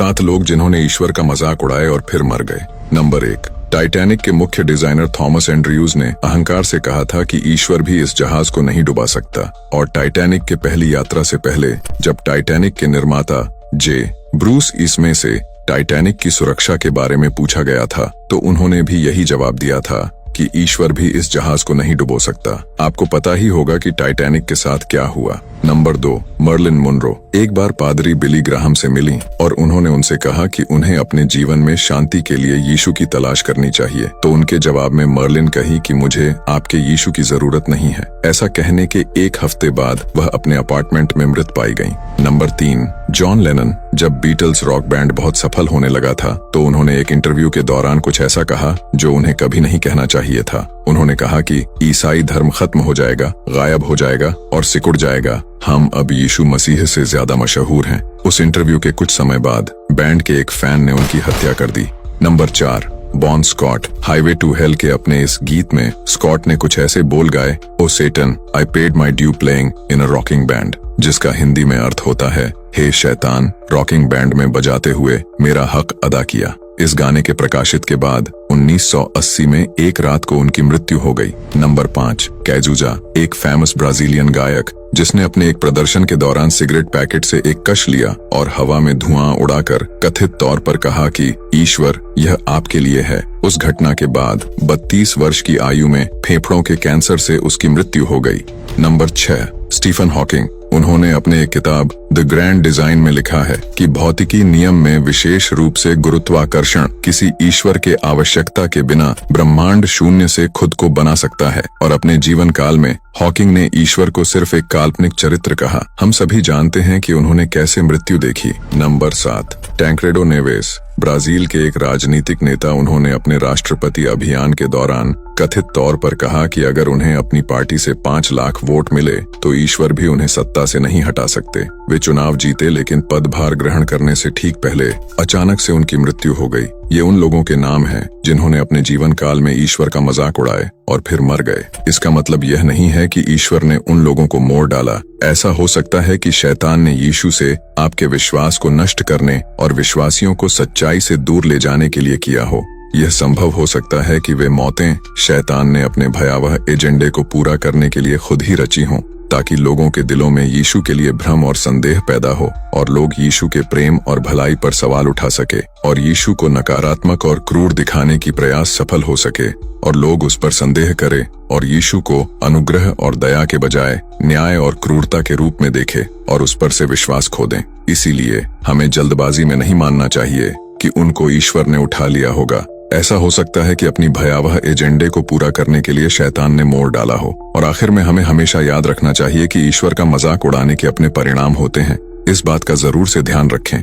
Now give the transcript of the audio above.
7 लोग जिन्होंने ईश्वर का मजाक उड़ाए और फिर मर गए। नंबर 1, टाइटैनिक के मुख्य डिजाइनर थॉमस एंड्रयूज ने अहंकार से कहा था कि ईश्वर भी इस जहाज को नहीं डुबा सकता। और टाइटैनिक के पहली यात्रा से पहले जब टाइटैनिक के निर्माता जे ब्रूस इसमे से टाइटैनिक की सुरक्षा के बारे में पूछा गया था तो उन्होंने भी यही जवाब दिया था कि ईश्वर भी इस जहाज को नहीं डुबो सकता। आपको पता ही होगा कि टाइटैनिक के साथ क्या हुआ। नंबर 2, मर्लिन मुनरो एक बार पादरी बिली ग्राहम से मिली और उन्होंने उनसे कहा कि उन्हें अपने जीवन में शांति के लिए यीशु की तलाश करनी चाहिए। तो उनके जवाब में मर्लिन कही कि मुझे आपके यीशु की जरूरत नहीं है। ऐसा कहने के 1 हफ्ते बाद वह अपने अपार्टमेंट में मृत पाई गयी। नंबर 3, जॉन लेनन जब बीटल्स रॉक बैंड बहुत सफल होने लगा था तो उन्होंने एक इंटरव्यू के दौरान कुछ ऐसा कहा जो उन्हें कभी नहीं कहना चाहिए था। उन्होंने कहा कि ईसाई धर्म खत्म हो जाएगा, गायब हो जाएगा और सिकुड़ जाएगा। हम अब यीशु मसीह से ज्यादा मशहूर हैं। उस इंटरव्यू के कुछ समय बाद बैंड के एक फैन ने उनकी हत्या कर दी। Number 4, Bon Scott highway to hell के अपने इस गीत में स्कॉट ने कुछ ऐसे बोल गाए, oh Satan I paid my due playing in a rocking band, जिसका हिंदी में अर्थ होता है, हे शैतान, रॉकिंग बैंड में बजाते हुए मेरा हक अदा किया। इस गाने के प्रकाशित के बाद 1980 में एक रात को उनकी मृत्यु हो गई। नंबर 5, कैजुजा एक फेमस ब्राजीलियन गायक जिसने अपने एक प्रदर्शन के दौरान सिगरेट पैकेट से एक कश लिया और हवा में धुआं उड़ाकर कथित तौर पर कहा कि ईश्वर यह आपके लिए है। उस घटना के बाद 32 वर्ष की आयु में फेफड़ों के कैंसर से उसकी मृत्यु हो गई। नंबर 6, स्टीफन हॉकिंग उन्होंने अपने एक किताब द ग्रैंड डिजाइन में लिखा है कि भौतिकी नियम में विशेष रूप से गुरुत्वाकर्षण किसी ईश्वर के आवश्यकता के बिना ब्रह्मांड शून्य से खुद को बना सकता है। और अपने जीवन काल में हॉकिंग ने ईश्वर को सिर्फ एक काल्पनिक चरित्र कहा। हम सभी जानते हैं कि उन्होंने कैसे मृत्यु देखी। नंबर 7, टैंक्रेडो नेवेस ब्राजील के एक राजनीतिक नेता। उन्होंने अपने राष्ट्रपति अभियान के दौरान कथित तौर पर कहा कि अगर उन्हें अपनी पार्टी से 5 लाख वोट मिले तो ईश्वर भी उन्हें सत्ता से नहीं हटा सकते। वे चुनाव जीते लेकिन पदभार ग्रहण करने से ठीक पहले अचानक से उनकी मृत्यु हो गई। ये उन लोगों के नाम हैं जिन्होंने अपने जीवन काल में ईश्वर का मजाक उड़ाए और फिर मर गए। इसका मतलब यह नहीं है कि ईश्वर ने उन लोगों को मोड़ डाला। ऐसा हो सकता है कि शैतान ने यीशु से आपके विश्वास को नष्ट करने और विश्वासियों को सच्चाई से दूर ले जाने के लिए किया हो। यह संभव हो सकता है कि वे मौतें शैतान ने अपने भयावह एजेंडे को पूरा करने के लिए खुद ही रची हों, ताकि लोगों के दिलों में यीशु के लिए भ्रम और संदेह पैदा हो और लोग यीशु के प्रेम और भलाई पर सवाल उठा सके और यीशु को नकारात्मक और क्रूर दिखाने की प्रयास सफल हो सके और लोग उस पर संदेह करें और यीशु को अनुग्रह और दया के बजाय न्याय और क्रूरता के रूप में देखे और उस पर से विश्वास खो दें। इसीलिए हमें जल्दबाजी में नहीं मानना चाहिए कि उनको ईश्वर ने उठा लिया होगा। ऐसा हो सकता है कि अपनी भयावह एजेंडे को पूरा करने के लिए शैतान ने मोड़ डाला हो। और आखिर में हमें हमेशा याद रखना चाहिए कि ईश्वर का मजाक उड़ाने के अपने परिणाम होते हैं। इस बात का जरूर से ध्यान रखें।